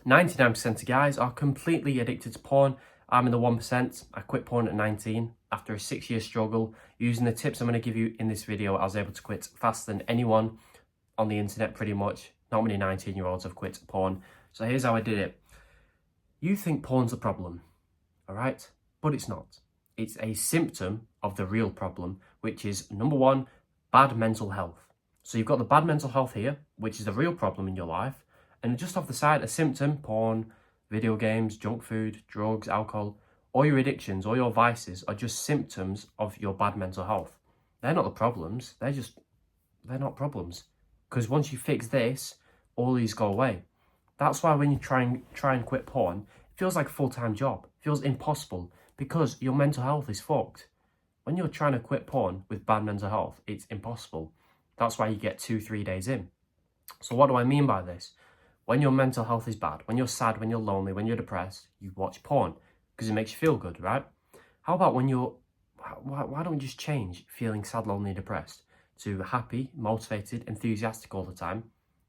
99% of guys are completely addicted to porn. I'm in the 1%. I quit porn at 19 after a 6-year struggle. Using the tips I'm going to give you in this video, I was able to quit faster than anyone on the internet pretty much. Not many 19-year-olds have quit porn. So here's how I did it. You think porn's a problem, all right? But it's not. It's a symptom of the real problem, which is, number one, bad mental health. So you've got the bad mental health here, which is the real problem in your life. And just off the side, a symptom, porn, video games, junk food, drugs, alcohol, all your addictions, all your vices are just symptoms of your bad mental health. They're not the problems. They're not problems. Because once you fix this, all these go away. That's why when you try and quit porn, it feels like a full-time job. It feels impossible because your mental health is fucked. When you're trying to quit porn with bad mental health, it's impossible. That's why you get 2-3 days in. So what do I mean by this? When your mental health is bad, when you're sad, when you're lonely, when you're depressed, you watch porn because it makes you feel good, right? How about when why don't we just change feeling sad, lonely, and depressed to happy, motivated, enthusiastic all the time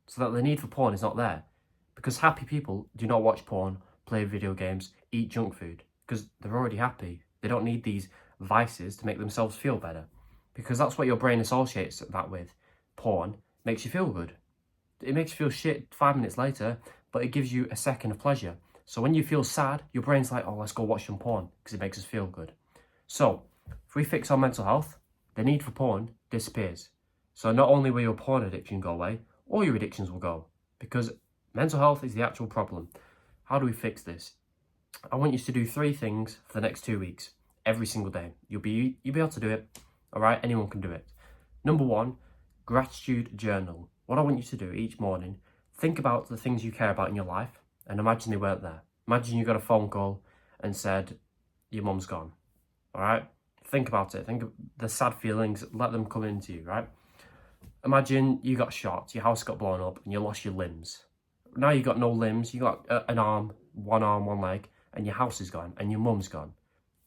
so that the need for porn is not there? Because happy people do not watch porn, play video games, eat junk food because they're already happy. They don't need these vices to make themselves feel better because that's what your brain associates that with. Porn makes you feel good. It makes you feel shit 5 minutes later, but it gives you a second of pleasure. So when you feel sad, your brain's like, oh, let's go watch some porn because it makes us feel good. So if we fix our mental health, the need for porn disappears. So not only will your porn addiction go away, all your addictions will go because mental health is the actual problem. How do we fix this? I want you to do 3 things for the next 2 weeks, every single day. You'll be able to do it, all right? Anyone can do it. Number 1, gratitude journal. What I want you to do each morning, think about the things you care about in your life and imagine they weren't there. Imagine you got a phone call and said, your mum's gone, all right? Think about it. Think of the sad feelings, let them come into you, right? Imagine you got shot, your house got blown up and you lost your limbs. Now you got no limbs, you got an arm, one leg, and your house is gone and your mum's gone.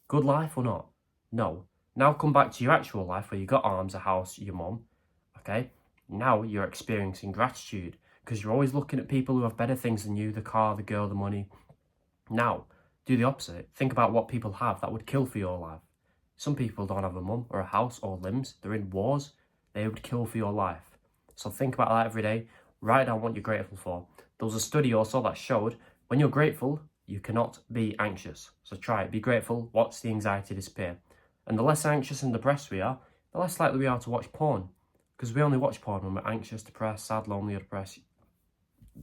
Good life or not? No. Now come back to your actual life where you got arms, a house, your mum, okay? Now you're experiencing gratitude because you're always looking at people who have better things than you, the car, the girl, the money. Now, do the opposite. Think about what people have that would kill for your life. Some people don't have a mum or a house or limbs. They're in wars. They would kill for your life. So think about that every day. Write down what you're grateful for. There was a study also that showed when you're grateful, you cannot be anxious. So try it. Be grateful. Watch the anxiety disappear. And the less anxious and depressed we are, the less likely we are to watch porn. Because we only watch porn when we're anxious, depressed, sad, lonely, or depressed.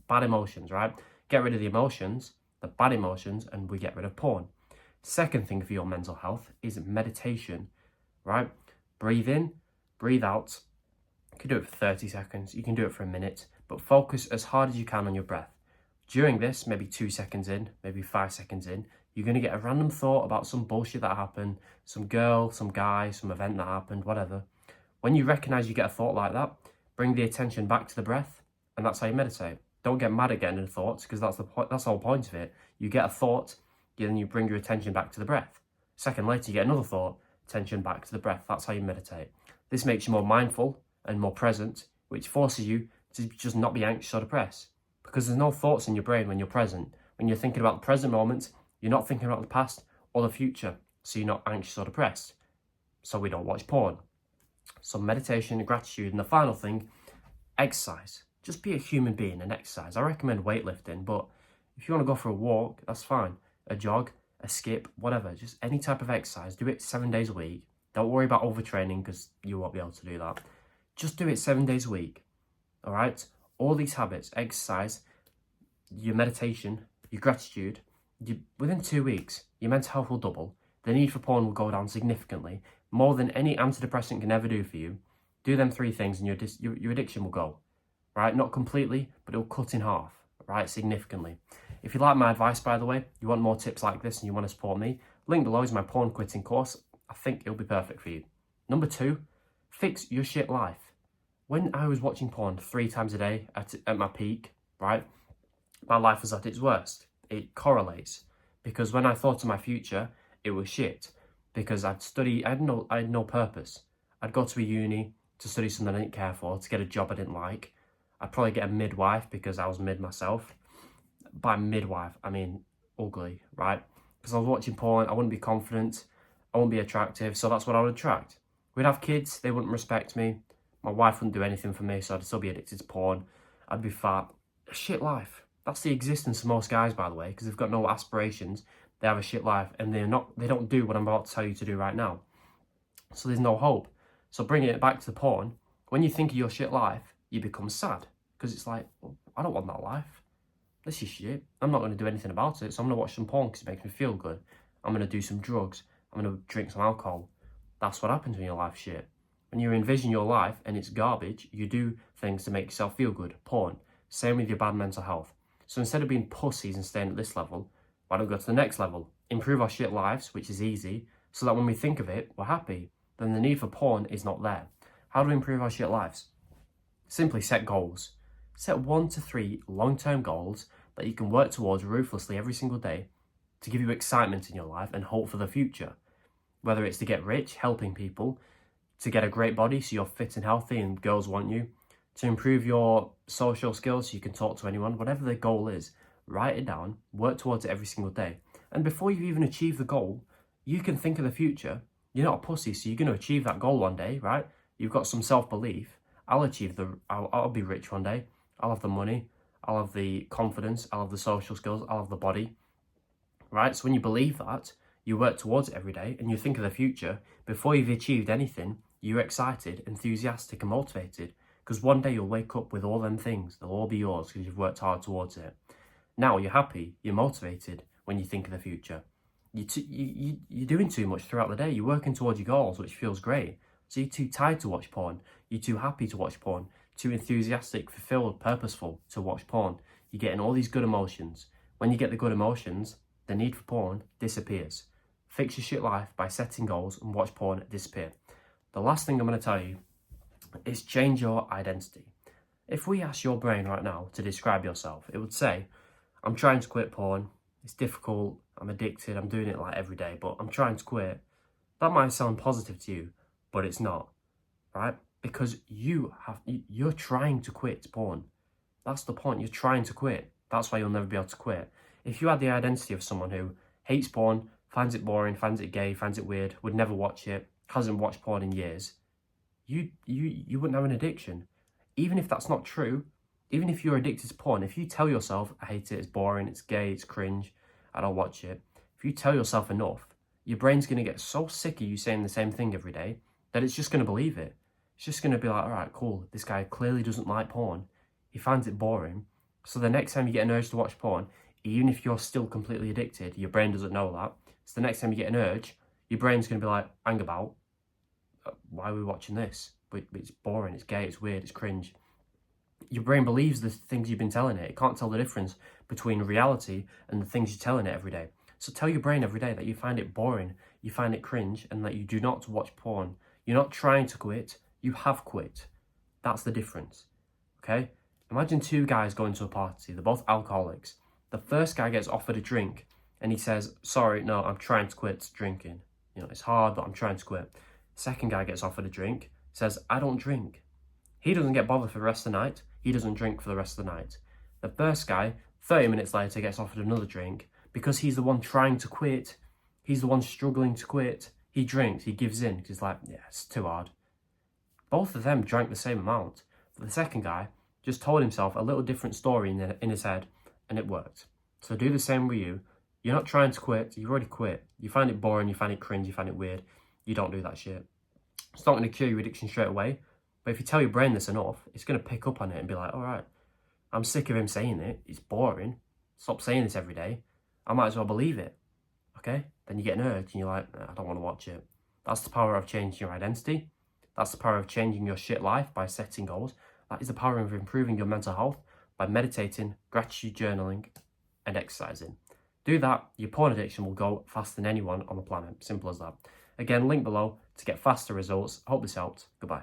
Bad emotions, right? Get rid of the emotions, the bad emotions, and we get rid of porn. Second thing for your mental health is meditation, right? Breathe in, breathe out. You can do it for 30 seconds. You can do it for a minute, but focus as hard as you can on your breath. During this, maybe 2 seconds in, maybe 5 seconds in, you're going to get a random thought about some bullshit that happened, some girl, some guy, some event that happened, whatever. When you recognize you get a thought like that, bring the attention back to the breath, and that's how you meditate. Don't get mad at getting the thoughts, because that's the whole point of it. You get a thought, then you bring your attention back to the breath. A second later, you get another thought, attention back to the breath. That's how you meditate. This makes you more mindful and more present, which forces you to just not be anxious or depressed. Because there's no thoughts in your brain when you're present. When you're thinking about the present moment, you're not thinking about the past or the future, so you're not anxious or depressed. So we don't watch porn. So meditation and gratitude. And the final thing, exercise. Just be a human being and exercise. I recommend weightlifting, but if you want to go for a walk, that's fine. A jog, a skip, whatever. Just any type of exercise. Do it 7 days a week. Don't worry about overtraining because you won't be able to do that. Just do it 7 days a week. All right? All these habits, exercise, your meditation, your gratitude, within 2 weeks, your mental health will double. The need for porn will go down significantly, more than any antidepressant can ever do for you. Do them 3 things and your addiction will go, right? Not completely, but it'll cut in half, right? Significantly. If you like my advice, by the way, you want more tips like this and you want to support me, link below is my porn quitting course. I think it'll be perfect for you. Number 2, fix your shit life. When I was watching porn 3 times a day at my peak, right? My life was at its worst. It correlates because when I thought of my future, it was shit because I had no purpose. I'd go to a uni to study something I didn't care for, to get a job I didn't like. I'd probably get a midwife because I was mid myself. by midwife, I mean ugly, right? Because I was watching porn, I wouldn't be confident, I wouldn't be attractive, so that's what I would attract. We'd have kids, they wouldn't respect me, my wife wouldn't do anything for me, so I'd still be addicted to porn, I'd be fat. A shit life. That's the existence of most guys, by the way, because they've got no aspirations, they have a shit life, and they don't do what I'm about to tell you to do right now. So there's no hope. So bringing it back to the porn, when you think of your shit life, you become sad, because it's like, well, I don't want that life. This is shit. I'm not going to do anything about it, so I'm going to watch some porn because it makes me feel good. I'm going to do some drugs. I'm going to drink some alcohol. That's what happens when your life's shit. When you envision your life and it's garbage, you do things to make yourself feel good. Porn. Same with your bad mental health. So instead of being pussies and staying at this level, why don't we go to the next level? Improve our shit lives, which is easy, so that when we think of it, we're happy. Then the need for porn is not there. How do we improve our shit lives? Simply set goals. Set 1 to 3 long-term goals that you can work towards ruthlessly every single day to give you excitement in your life and hope for the future. Whether it's to get rich, helping people, to get a great body so you're fit and healthy and girls want you, to improve your social skills so you can talk to anyone, whatever the goal is, write it down, work towards it every single day. And before you even achieve the goal, you can think of the future. You're not a pussy, so you're going to achieve that goal one day, right? You've got some self-belief. I'll be rich one day. I'll have the money. I'll have the confidence. I'll have the social skills. I'll have the body, right? So when you believe that, you work towards it every day and you think of the future. Before you've achieved anything, you're excited, enthusiastic and motivated because one day you'll wake up with all them things. They'll all be yours because you've worked hard towards it. Now you're happy. You're motivated when you think of the future. You're doing too much throughout the day. You're working towards your goals, which feels great. So you're too tired to watch porn. You're too happy to watch porn. Too enthusiastic, fulfilled, purposeful to watch porn. You're getting all these good emotions. When you get the good emotions, the need for porn disappears. Fix your shit life by setting goals and watch porn disappear. The last thing I'm going to tell you is change your identity. If we ask your brain right now to describe yourself, it would say, I'm trying to quit porn. It's difficult. I'm addicted. I'm doing it like every day, but I'm trying to quit. That might sound positive to you, but it's not, right? Because you're trying to quit porn. That's the point. You're trying to quit. That's why you'll never be able to quit. If you had the identity of someone who hates porn, finds it boring, finds it gay, finds it weird, would never watch it, hasn't watched porn in years, you wouldn't have an addiction. Even if that's not true, even if you're addicted to porn, if you tell yourself, I hate it, it's boring, it's gay, it's cringe, I don't watch it. If you tell yourself enough, your brain's going to get so sick of you saying the same thing every day that it's just going to believe it. It's just going to be like, all right, cool, this guy clearly doesn't like porn. He finds it boring. So the next time you get an urge to watch porn, even if you're still completely addicted, your brain doesn't know that. So the next time you get an urge, your brain's going to be like, hang about, why are we watching this? But it's boring, it's gay, it's weird, it's cringe. Your brain believes the things you've been telling it. It can't tell the difference between reality and the things you're telling it every day. So tell your brain every day that you find it boring, you find it cringe, and that you do not watch porn. You're not trying to quit, you have quit. That's the difference, okay? Imagine two guys going to a party, they're both alcoholics. The first guy gets offered a drink and he says, sorry, no, I'm trying to quit drinking. You know, it's hard, but I'm trying to quit. Second guy gets offered a drink, says, I don't drink. He doesn't get bothered for the rest of the night. He doesn't drink for the rest of the night. The first guy, 30 minutes later, gets offered another drink because he's the one trying to quit. He's the one struggling to quit. He drinks, he gives in. He's like, yeah, it's too hard. Both of them drank the same amount. But the second guy just told himself a little different story in his head, and it worked. So do the same with you. You're not trying to quit. You've already quit. You find it boring. You find it cringe. You find it weird. You don't do that shit. It's not going to cure your addiction straight away. But if you tell your brain this enough, it's going to pick up on it and be like, all right, I'm sick of him saying it. It's boring. Stop saying this every day. I might as well believe it. Okay? Then you get an urge and you're like, I don't want to watch it. That's the power of changing your identity. That's the power of changing your shit life by setting goals. That is the power of improving your mental health by meditating, gratitude journaling, and exercising. Do that, your porn addiction will go faster than anyone on the planet. Simple as that. Again, link below to get faster results. Hope this helped. Goodbye.